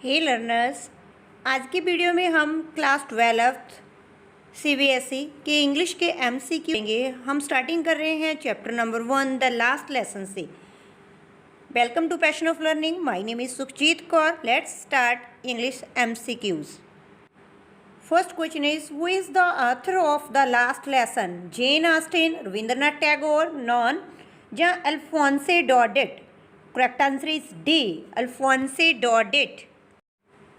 हे learners, आज की video में हम क्लास 12th सीबीएसई के इंग्लिश के एमसीक्यू लेंगे। हम स्टार्टिंग कर रहे हैं chapter number 1 the last lesson से। Welcome to passion of learning. My name is Sukhjeet Kaur. Let's start English MCQs. First question is who is the author of the last lesson? Jane Austen, Rabindranath Tagore, none या Alphonse Daudet? Correct answer is D, Alphonse Daudet.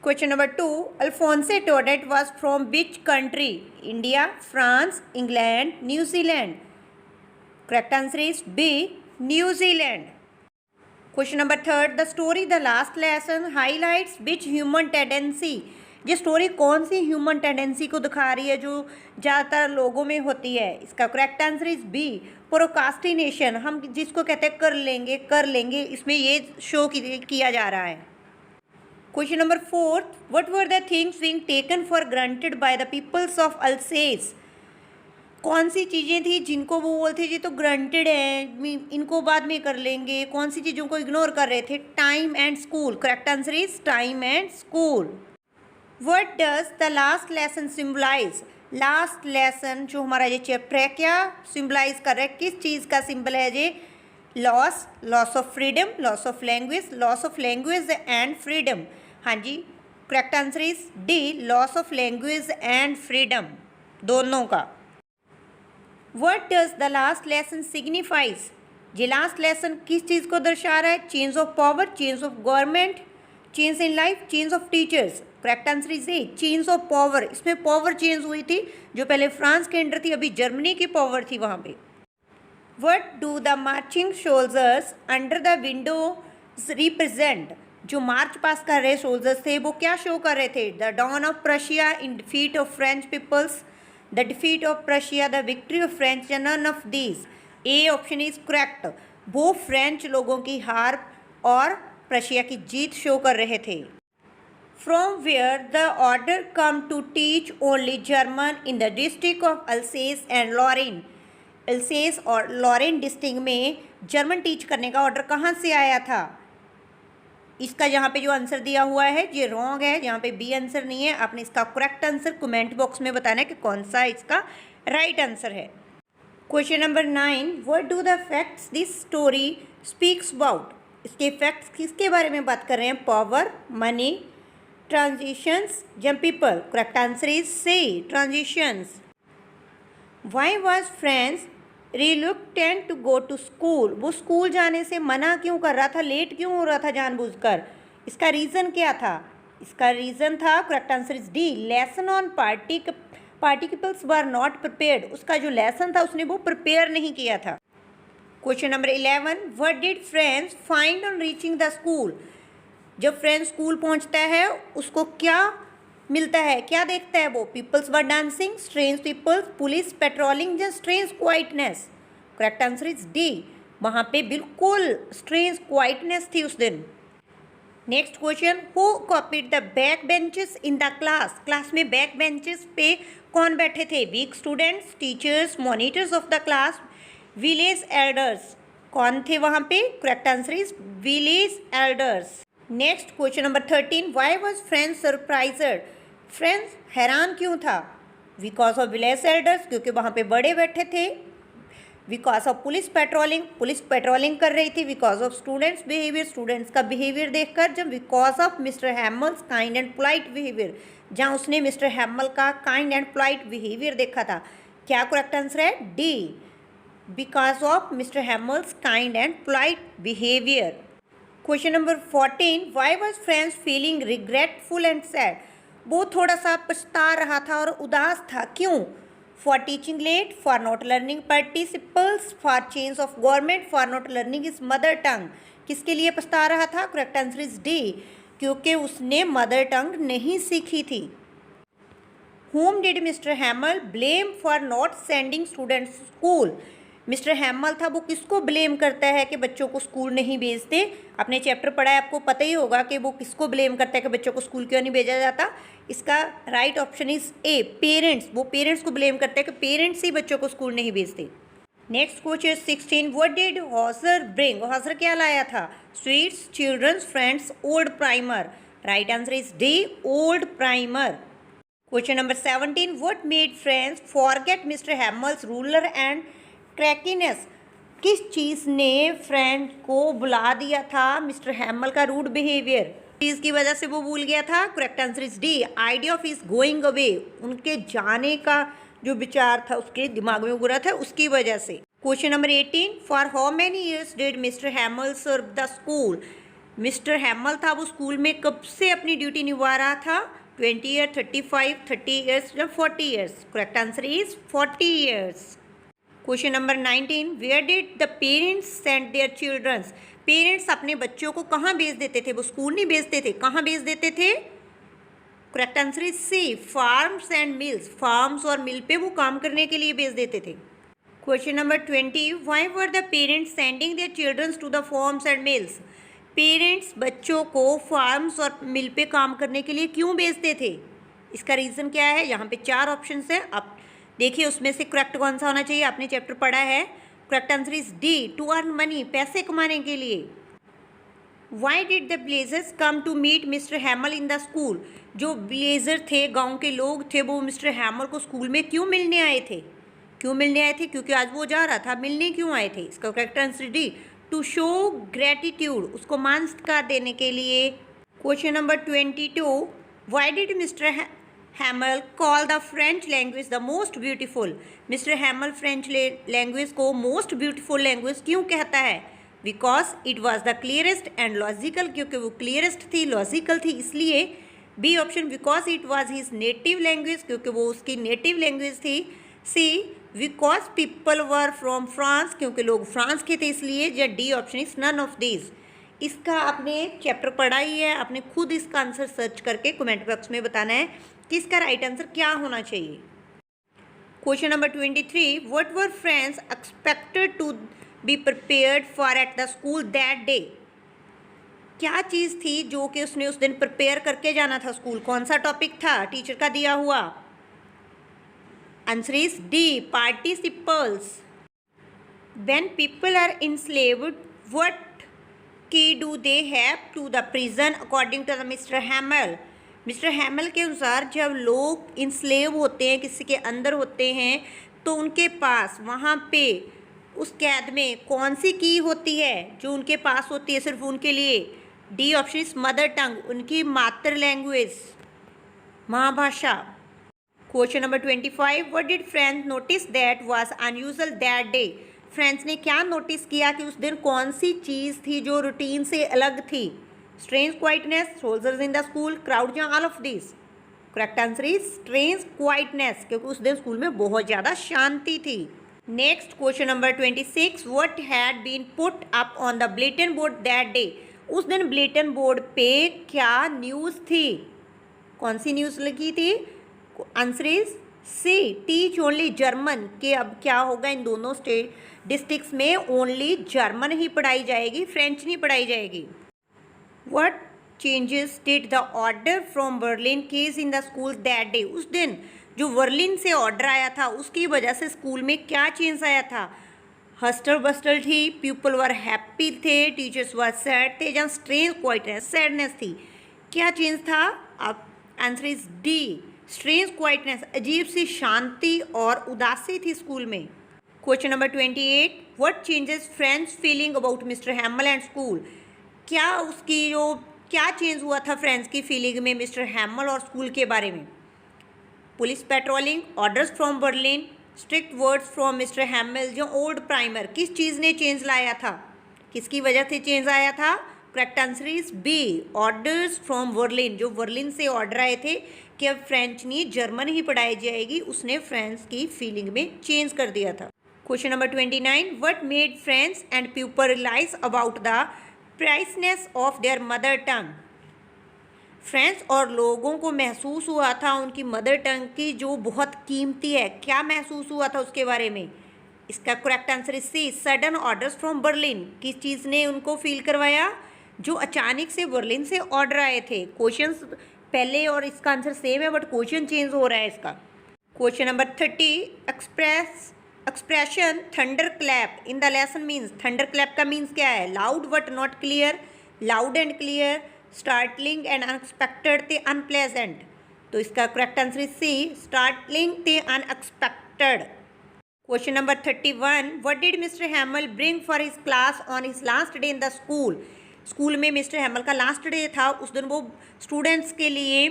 Question number 2. Alphonse Daudet was from which country? India, France, England, New Zealand. Correct answer is B, New Zealand. Question number 3. The story The Last Lesson highlights which human tendency? ये story कौन सी human tendency को दिखा रही है जो ज़्यादातर लोगों में होती है? इसका correct answer is B, procrastination. हम जिसको कहते हैं कर लेंगे, इसमें ये शो किया जा रहा है। Question number 4. What were the things being taken for granted by the peoples of Alsace? कौन सी चीज़ें थी जिनको वो बोलते जी तो ग्रांटेड है, इनको बाद में कर लेंगे? कौन सी चीज़ों को इग्नोर कर रहे थे? Time and school. Correct answer is time and school. What does the last lesson symbolize? Last lesson जो हमारा ये चैप्टर है क्या सिम्बलाइज कर रहा है? किस चीज़ का सिंबल है ये? Loss of freedom, loss of language and freedom. हाँ जी, correct answer is D, loss of language and freedom, दोनों का। What does the last lesson signifies? ये लास्ट लेसन किस चीज़ को दर्शा रहा है? Change of power, change of government, change in life, change of teachers. Correct answer is A, change of power. इसमें पावर चेंज हुई थी, जो पहले फ्रांस के अंडर थी, अभी जर्मनी की पावर थी वहाँ पे। What do the marching soldiers under the windows represent? जो मार्च पास कर रहे सोल्जर्स थे वो क्या शो कर रहे थे? The dawn of Prussia in defeat of French peoples, the defeat of Prussia, the victory of French, none of these. A option is correct. वो फ्रेंच लोगों की हार और प्रशिया की जीत शो कर रहे थे। From where the order come to teach only German in the district of Alsace and Lorraine? Alsace और लॉरेन डिस्ट्रिक्ट में जर्मन टीच करने का ऑर्डर कहाँ से आया था? इसका यहाँ पे जो आंसर दिया हुआ है ये रॉन्ग है, यहाँ पे बी आंसर नहीं है। आपने इसका करेक्ट आंसर कमेंट बॉक्स में बताना है कि कौन सा इसका राइट आंसर है। Question number 9. What do the facts this story speaks about? इसके फैक्ट्स किसके बारे में बात कर रहे हैं? पावर, मनी, ट्रांजिशंस या people? Correct answer is C, transitions. Why was Franz reluctant to go to school? वो स्कूल जाने से मना क्यों कर रहा था, लेट क्यों हो रहा था जानबूझकर? इसका रीज़न क्या था? इसका रीज़न था, correct answer is D, lesson on particles were not prepared. उसका जो लेसन था उसने वो प्रिपेयर नहीं किया था। Question number 11. What did friends find on reaching the school? जब फ्रेंड्स स्कूल पहुंचता है उसको क्या मिलता है, क्या देखता है वो? Peoples were dancing, strange peoples, police patrolling या strange quietness? Correct answer is D, वहाँ पे बिल्कुल स्ट्रेंज क्वाइटनेस थी उस दिन। Next question. Who copied the back benches in the class? Class में बैक बेंचेस पे कौन बैठे थे? Weak students, teachers, monitors of the class, village elders. कौन थे वहाँ पे? Correct answer is village elders. Next question number 13. Why was Franz surprised? Friends हैरान क्यों था? बिकॉज ऑफ विलेज एल्डर्स, क्योंकि वहाँ पे बड़े बैठे थे। बिकॉज ऑफ पुलिस पेट्रोलिंग कर रही थी। Because of students behaviour, students का बिहेवियर देखकर। जब because of mister Hummels kind and polite behaviour, जहाँ उसने मिस्टर हैमल का काइंड एंड पोलाइट बिहेवियर देखा था। क्या करेक्ट आंसर है? D, because of mister Hummels kind and polite behaviour. Question number 14. Y was friends feeling regretful and sad? वो थोड़ा सा पछता रहा था और उदास था, क्यों? For teaching late, for not learning participles, for change of government, for not learning is mother tongue. किसके लिए पछता रहा था? करेक्ट आंसर इज डी, क्योंकि उसने मदर टंग नहीं सीखी थी। Whom did mister Hamel blame for not sending students school? Mister Hamel था वो किसको ब्लेम करता है कि बच्चों को स्कूल नहीं भेजते? अपने चैप्टर पढ़ा है, आपको पता ही होगा कि वो किसको ब्लेम करता है कि बच्चों को स्कूल क्यों नहीं भेजा जाता। इसका right option is a, parents. वो पेरेंट्स को ब्लेम करते हैं कि पेरेंट्स ही बच्चों को स्कूल नहीं भेजते। Next question 16. What did Hauser bring? Hauser क्या लाया था? Sweets, childrens, friends, old primer. Right answer is D, old primer. Question number 17, what made Franz forget Mister Hamel's ruler and crankiness? किस चीज़ ने फ्रेंड को बुला दिया था मिस्टर हैमल का रूड बिहेवियर? चीज़ की वजह से वो भूल गया था। Correct answer is D, idea of is going away. उनके जाने का जो विचार था उसके दिमाग में उगरा था, उसकी वजह से। Question number 18, for how many years did mister Hamel serve the school? Mister Hamel था वो स्कूल में कब से अपनी ड्यूटी निभा रहा था? 20 ईयर, 35, 30 ईयर्स या 40 years? Correct answer is 40 years. Question number 19, where did the parents send their childrens? Parents अपने बच्चों को कहाँ भेज देते थे? वो स्कूल नहीं भेजते थे, कहाँ भेज देते थे? Correct answer is C, farms and mills. Farms और मिल पे वो काम करने के लिए भेज देते थे। Question number 20, why were the parents sending their childrens to the farms and mills? Parents बच्चों को फार्म्स और मिल पे काम करने के लिए क्यों भेजते थे? इसका रीज़न क्या है? यहाँ पे 4 ऑप्शन है, आप देखिए उसमें से करेक्ट कौन सा होना चाहिए। आपने चैप्टर पढ़ा है। Correct answer is D, to earn money, पैसे कमाने के लिए। Why did the blazers come to meet mister Hamel in the school? जो ब्लेजर थे, गांव के लोग थे, वो मिस्टर हैमल को स्कूल में क्यों मिलने आए थे? क्यों मिलने आए थे? क्योंकि आज वो जा रहा था, मिलने क्यों आए थे? इसका correct answer D, to show gratitude, उसको मान सत्कार देने के लिए। Question number 22, why did mister Hamel call the French language the most beautiful? Mister Hamel French language को मोस्ट ब्यूटीफुल लैंग्वेज क्यों कहता है? Because it was the clearest and logical, क्योंकि वो क्लियरेस्ट थी, लॉजिकल थी, इसलिए। B option, because it was his native language, क्योंकि वो उसकी नेटिव लैंग्वेज थी। सी, because people were from France, क्योंकि लोग फ्रांस के थे, इसलिए। या D option is none of this. इसका आपने चैप्टर पढ़ा ही है, आपने खुद इसका आंसर सर्च करके कमेंट बॉक्स में बताना है कि इसका राइट आंसर क्या होना चाहिए। Question number 23, what were friends expected to be prepared for at the school that day? क्या चीज़ थी जो कि उसने उस दिन प्रिपेयर करके जाना था स्कूल? कौन सा टॉपिक था टीचर का दिया हुआ? Answer is D, participles. When people are enslaved, what key do they have to the prison according to the mister Hamel? Mister हैमल के अनुसार जब लोग इंस्लेव होते हैं, किसी के अंदर होते हैं, तो उनके पास वहाँ पे उस कैद में कौन सी की होती है जो उनके पास होती है सिर्फ उनके लिए? डी ऑप्शन इज मदर टंग, उनकी मातृ लैंग्वेज, मातृभाषा। Question number 25, what did friends notice that was unusual that day? Friends ने क्या नोटिस किया कि उस दिन कौन सी चीज़ थी जो रूटीन से अलग थी? Strange quietness, soldiers in the school, crowd, या all of this? Correct answer is strange quietness, क्योंकि उस दिन स्कूल में बहुत ज़्यादा शांति थी। Next question number 26, what had been put up on the bulletin board that day? उस दिन बुलेटिन बोर्ड पे क्या न्यूज़ थी? कौन सी न्यूज़ लगी थी? Answer is C, teach only German, के अब क्या होगा, इन दोनों डिस्ट्रिक्ट्स में ओनली जर्मन ही पढ़ाई जाएगी, फ्रेंच नहीं पढ़ाई जाएगी। What changes did the order from Berlin case in the school that day? उस दिन जो बर्लिन से ऑर्डर आया था उसकी वजह से स्कूल में क्या चेंज आया था? हस्टल बस्टल थी, पीपल वर हैप्पी थे, टीचर्स वर सैड थे, या स्ट्रेंज क्वाइटनेस, सैडनेस थी? क्या चेंज था? अब answer is D, strange quietness, अजीब सी शांति और उदासी थी स्कूल में। Question number 28, what changes friends feeling about mister हैमल and school? क्या चेंज हुआ था फ्रेंड्स की फीलिंग में मिस्टर हैमल और स्कूल के बारे में? Police patrolling, orders from Berlin, strict words from mister Hamel, जो ओल्ड प्राइमर, किस चीज़ ने चेंज लाया था? किसकी वजह से चेंज आया था? Correct answer is B, orders from Berlin, जो बर्लिन से ऑर्डर आए थे कि अब फ्रेंच नहीं जर्मन ही पढ़ाई जाएगी, उसने फ्रेंड्स की फीलिंग में चेंज कर दिया था। Question number 29, what made Franz and people realise about the preciousness of their mother tongue? Franz और लोगों को महसूस हुआ था उनकी मदर टंग की जो बहुत कीमती है। क्या महसूस हुआ था उसके बारे में? इसका correct answer is C, sudden orders from Berlin. किस चीज़ ने उनको फील करवाया? जो अचानक से बर्लिन से ऑर्डर आए थे। क्वेश्चंस पहले और इसका आंसर सेम है, बट क्वेश्चन चेंज हो रहा है इसका। Question number 30, expression thunder clap in the lesson means. Thunder clap का मीन्स क्या है? Loud but not clear, loud and clear, startling and unexpected थे अनप्लेजेंट। तो इसका correct answer is C, startling थे unexpected. Question number 31, what did mister Hamel bring for his class on his last day in the school. School में mister हैमल का last day था, उस दिन वो स्टूडेंट्स के लिए,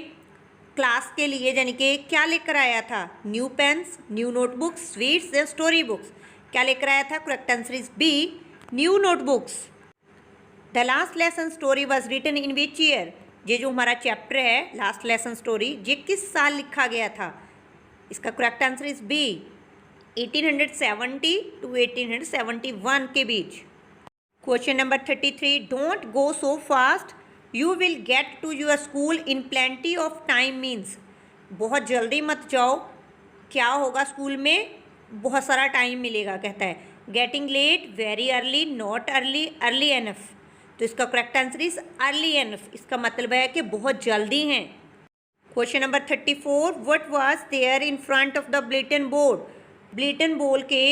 क्लास के लिए यानी कि क्या लेकर आया था? New pens, new notebooks, sweets या स्टोरी बुक्स। क्या लेकर आया था? Correct answer is B, new notebooks. The last lesson story was written in which year. ये जो हमारा चैप्टर है लास्ट लेसन स्टोरी, ये किस साल लिखा गया था? इसका correct answer is B, 1870 to 1871 के बीच। Question number 33, don't go so fast you will get to your school in plenty of time means. बहुत जल्दी मत जाओ, क्या होगा स्कूल में? बहुत सारा टाइम मिलेगा, कहता है। Getting late, very early, not early, early enough. तो इसका correct answer is early enough. इसका मतलब है कि बहुत जल्दी हैं। Question number 34, what was there in front of the bulletin board. Bulletin board के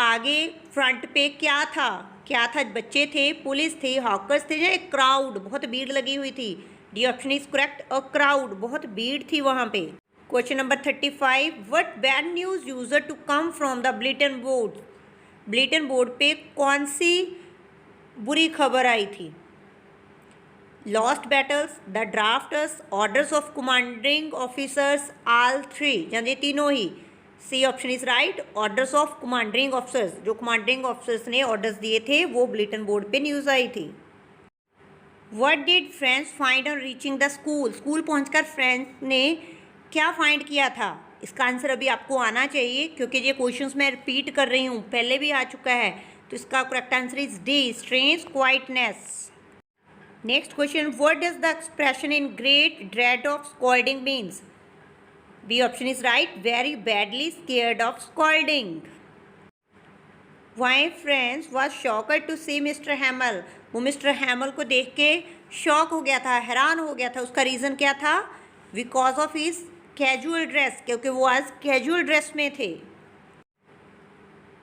आगे फ्रंट पे क्या था? क्या था? बच्चे थे, पुलिस थे, हॉकर्स थे या एक क्राउड, बहुत भीड़ लगी हुई थी। D option is correct, a crowd, बहुत भीड़ थी वहाँ पे। Question number 35, what bad news used to come from the bulletin board. Bulletin board पे कौन सी बुरी खबर आई थी? Lost battles, the drafters, orders of commanding officers, all three, यानी तीनों ही। C option is right, orders of commanding officers. जो कमांडिंग ऑफिसर्स ने ऑर्डर्स दिए थे वो बुलेटिन बोर्ड पे न्यूज़ आई थी। What did friends find on reaching the school. School पहुंचकर फ्रेंड्स ने क्या फाइंड किया था? इसका आंसर अभी आपको आना चाहिए क्योंकि ये क्वेश्चंस मैं रिपीट कर रही हूँ, पहले भी आ चुका है। तो इसका correct answer is D, strange quietness. Next question, what does the expression in great dread of scolding means. B option is right, very badly scared of scolding. Why friends was shocked to see mister Hamel. वो mister हैमल को देख के shock हो गया था, हैरान हो गया था। उसका रीज़न क्या था? Because of his casual dress, क्योंकि वो आज कैजुअल ड्रेस में थे।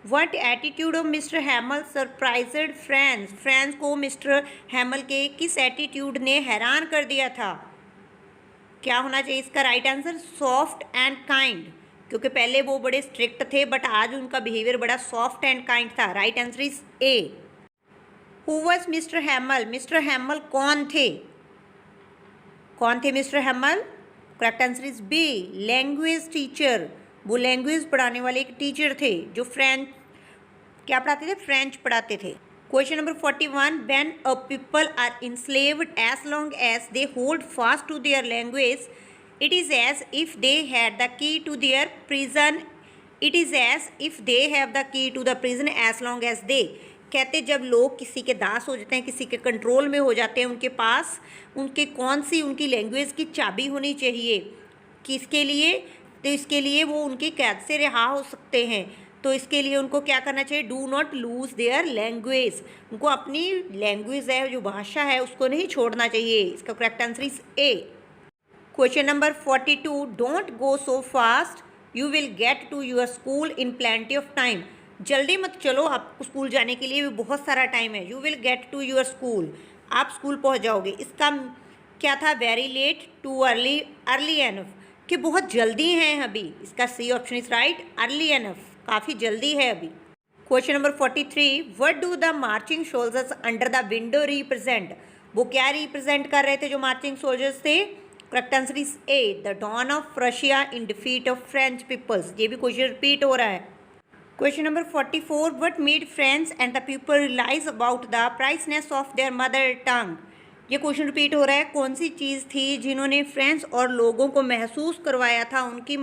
What attitude of mister हैमल surprised friends. Friends को मिस्टर हैमल के किस एटीट्यूड ने हैरान कर दिया था? क्या होना चाहिए इसका right answer? Soft and kind, क्योंकि पहले वो बड़े स्ट्रिक्ट थे बट आज उनका बिहेवियर बड़ा सॉफ्ट एंड काइंड था। Right answer is A. Who was mister Hamel. Mister Hamel कौन थे? कौन थे mister Hamel? Correct answer is B, language teacher. वो लैंग्वेज पढ़ाने वाले एक टीचर थे जो फ्रेंच, क्या पढ़ाते थे? फ्रेंच पढ़ाते थे। Question number 41, when a people are enslaved as long as they hold fast to their language it is as if they had the key to their prison. It is as if they have the key to the prison as long as they. कहते जब लोग किसी के दास हो जाते हैं, किसी के कंट्रोल में हो जाते हैं, उनके पास उनके कौन सी उनकी लैंग्वेज की चाबी होनी चाहिए? किसके लिए? तो इसके लिए वो उनकी कैद से रिहा हो सकते हैं। तो इसके लिए उनको क्या करना चाहिए? Do not lose their language. उनको अपनी लैंग्वेज है, जो भाषा है, उसको नहीं छोड़ना चाहिए। इसका correct answer is A. Question number 42, don't go so fast you will get to your school in plenty of time. जल्दी मत चलो, आपको स्कूल जाने के लिए भी बहुत सारा टाइम है। You will get to your school, आप स्कूल पहुंच जाओगे। इसका क्या था? Very late, too early, early enough, कि बहुत जल्दी हैं अभी। इसका C option is right, early enough, काफ़ी जल्दी है अभी। Question number 43, what do the marching soldiers under the window represent. वो क्या रिप्रेजेंट कर रहे थे जो मार्चिंग सोल्जर्स थे? Correct answer is A, the dawn of Russia in defeat of French peoples. ये भी क्वेश्चन रिपीट हो रहा है। Question number 44, what made Franz and the people realise about the preciousness of their mother tongue. ये question repeat हो रहा है। कौन सी चीज़ थी जिन्होंने फ्रेंड्स और लोगों को महसूस करवाया था उनकी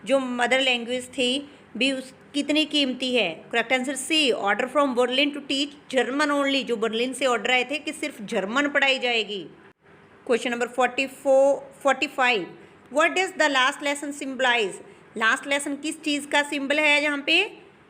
जो मदर लैंग्वेज थी भी उस कितनी कीमती है? Correct answer C, order from Berlin to teach German only. जो बर्लिन से ऑर्डर आए थे कि सिर्फ जर्मन पढ़ाई जाएगी। Question number 45, what does the last lesson symbolise. Last lesson किस चीज़ का सिंबल है?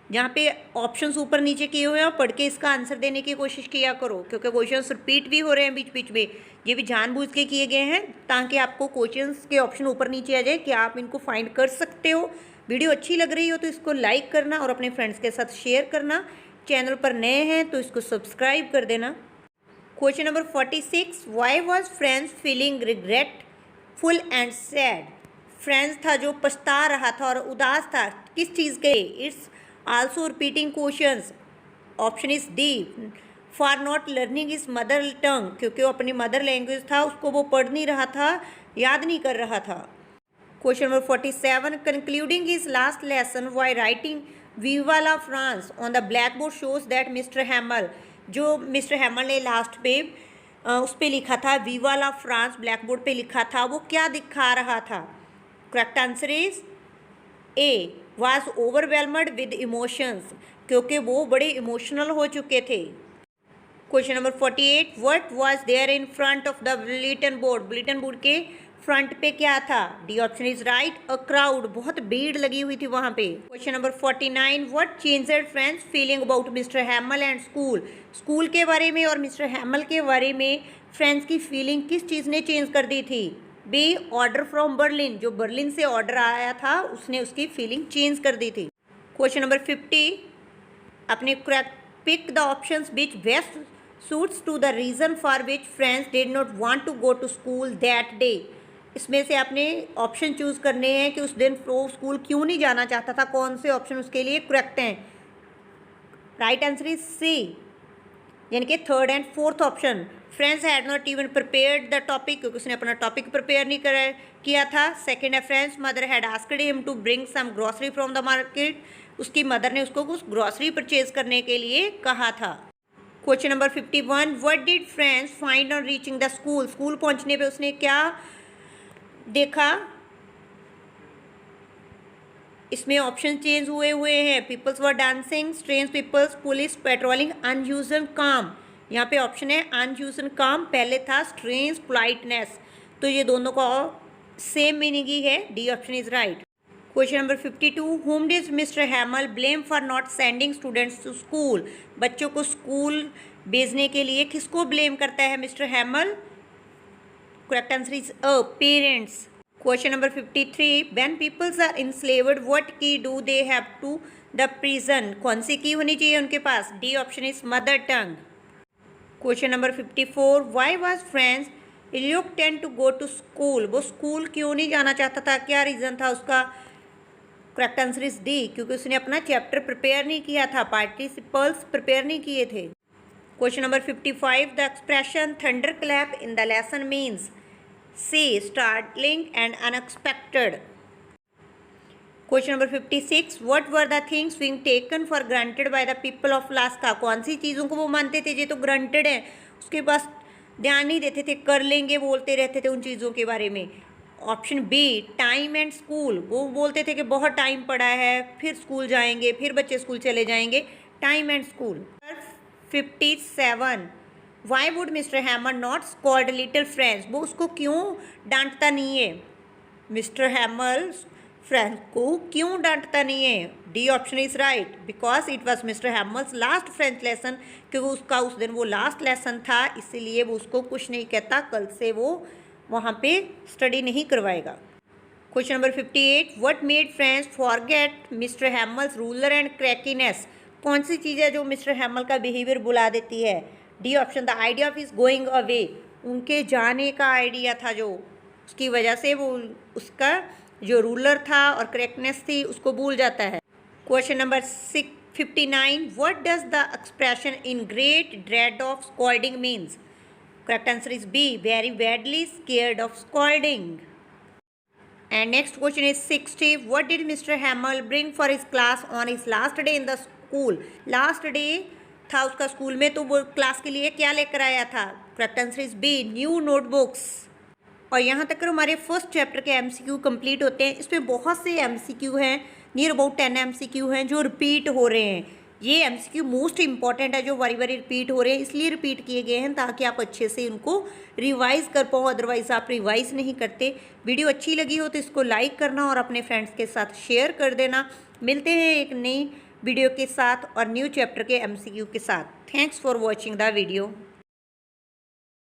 जहाँ पे ऑप्शंस ऊपर नीचे किए हुए हैं, पढ़ के इसका आंसर देने की कोशिश किया करो क्योंकि क्वेश्चंस रिपीट भी हो रहे हैं बीच बीच में। ये भी जानबूझ के किए गए हैं ताकि आपको क्वेश्चंस के ऑप्शन ऊपर नीचे आ जाए कि आप इनको फाइंड कर सकते हो। वीडियो अच्छी लग रही हो तो इसको लाइक करना और अपने फ्रेंड्स के साथ शेयर करना। चैनल पर नए हैं तो इसको सब्सक्राइब कर देना। Question number 46, Y was friends feeling regretful and sad. Friends था जो पछता रहा था और उदास था, किस चीज़ के? It's also repeating questions. Option is D, for not learning is mother टंग, क्योंकि वो अपनी मदर लैंग्वेज था उसको वो पढ़ नहीं रहा था, याद नहीं कर रहा था। Question number 47, concluding his last lesson why writing viva la France on the black board shows that mister Hamel, जो मिस्टर हैमल ने लास्ट पे उस पर लिखा था viva la France, black board पे लिखा था, वो क्या दिखा रहा था? Correct answer is A, was overwhelmed with emotions, क्योंकि वो बड़े इमोशनल हो चुके थे। Question number 48, what was there in front of the bulletin board, bulletin board के फ्रंट पे क्या था? D option is right, a crowd, बहुत भीड़ लगी हुई थी वहां पे। Question number 49, what changed friends feeling about mister हैमल and school, school के बारे में और मिस्टर हैमल के बारे में फ्रेंड्स की फीलिंग किस चीज़ ने चेंज कर दी थी? बी, ऑर्डर फ्रॉम बर्लिन, जो बर्लिन से ऑर्डर आया था उसने उसकी फीलिंग चेंज कर दी थी। क्वेश्चन नंबर 50, अपने pick the options which best suits to the reason for which friends did not want to go to school that day. इसमें से आपने ऑप्शन चूज़ करने हैं कि उस दिन वो स्कूल क्यों नहीं जाना चाहता था, कौन से ऑप्शन उसके लिए करेक्ट हैं। राइट आंसर इज सी, यानी कि third and fourth option. Friends had not even prepared the topic, क्योंकि उसने अपना टॉपिक प्रिपेयर नहीं किया था। सेकेंड है, friends mother had asked him to bring some grocery from the market, उसकी मदर ने उसको कुछ ग्रॉसरी परचेज करने के लिए कहा था। Question number 51, what did friends find on reaching the school, school पहुंचने पे उसने क्या देखा? इसमें ऑप्शन चेंज हुए हैं। Peoples were dancing, strange peoples, police patrolling, unusual काम। यहाँ पे ऑप्शन है अनयूजुअल काम, पहले था स्ट्रेंज पोलाइटनेस, तो ये दोनों का सेम मीनिंग ही है। D option is right. Question number 52, whom did mister Hamel blame for not sending students to school, बच्चों को स्कूल भेजने के लिए किसको ब्लेम करता है Mister Hamel? Correct answer is A, parents. Question number 53, when peoples are enslaved what key do they have to the prison, कौन सी की होनी चाहिए उनके पास? D option is mother tongue. Question number 54, why was Franz reluctant to go to school, वो school क्यों नहीं जाना चाहता था, क्या रीज़न था उसका? करेक्ट आंसर इज डी, क्योंकि उसने अपना चैप्टर प्रिपेयर नहीं किया था, पार्टिसिपल्स प्रिपेयर नहीं किए थे। Question number 55, the expression thunder clap in the lesson means C, startling and unexpected. Question number 56, what were the things being taken for granted by the people of Alaska, कौन सी चीज़ों को वो मानते थे ये तो ग्रांटेड है, उसके पास ध्यान नहीं देते थे, कर लेंगे बोलते रहते थे उन चीज़ों के बारे में। Option B, time and school, वो बोलते थे कि बहुत टाइम पड़ा है, फिर स्कूल जाएंगे, फिर बच्चे स्कूल चले जाएंगे, time and school. 57, why would mister हैमल not scold little friends, वो उसको क्यों डांटता नहीं है? मिस्टर हैमल फ्रेंड्स को क्यों डांटता नहीं है? D option is right, because it was mister Hummels last French lesson, क्योंकि उसका उस दिन वो लास्ट लेसन था, इसीलिए वो उसको कुछ नहीं कहता, कल से वो वहाँ पे स्टडी नहीं करवाएगा। Question number 58, what made Franz forget Mister Hamel's ruler and crankiness, कौन सी चीज़ है जो मिस्टर हैमल का बिहेवियर बुला देती है? D option, the idea of is going away, उनके जाने का आइडिया था जो, उसकी वजह से वो उसका जो रूलर था और करेक्टनेस थी उसको भूल जाता है। Question number 59, what does the expression in great dread of scolding means? Correct answer is B, very badly scared of scalding. And next question is 60, what did Mr. Hamel bring for his class on his last day in the school? Last day था उसका school में, तो वो class के लिए क्या लेकर आया था? Correct answer is B, new notebooks. और यहाँ तक हमारे फर्स्ट चैप्टर के MCQ कंप्लीट होते हैं। इसमें बहुत से MCQ हैं, नियर अबाउट 10 MCQ हैं जो रिपीट हो रहे हैं। ये MCQ मोस्ट इंपॉर्टेंट है जो बारी बारी रिपीट हो रहे हैं, इसलिए रिपीट किए गए हैं ताकि आप अच्छे से इनको रिवाइज़ कर पाओ, अदरवाइज़ आप रिवाइज़ नहीं करते। वीडियो अच्छी लगी हो तो इसको लाइक करना और अपने फ्रेंड्स के साथ शेयर कर देना। मिलते हैं एक नई वीडियो के साथ और न्यू चैप्टर के MCQ के साथ। Thanks for watching the video.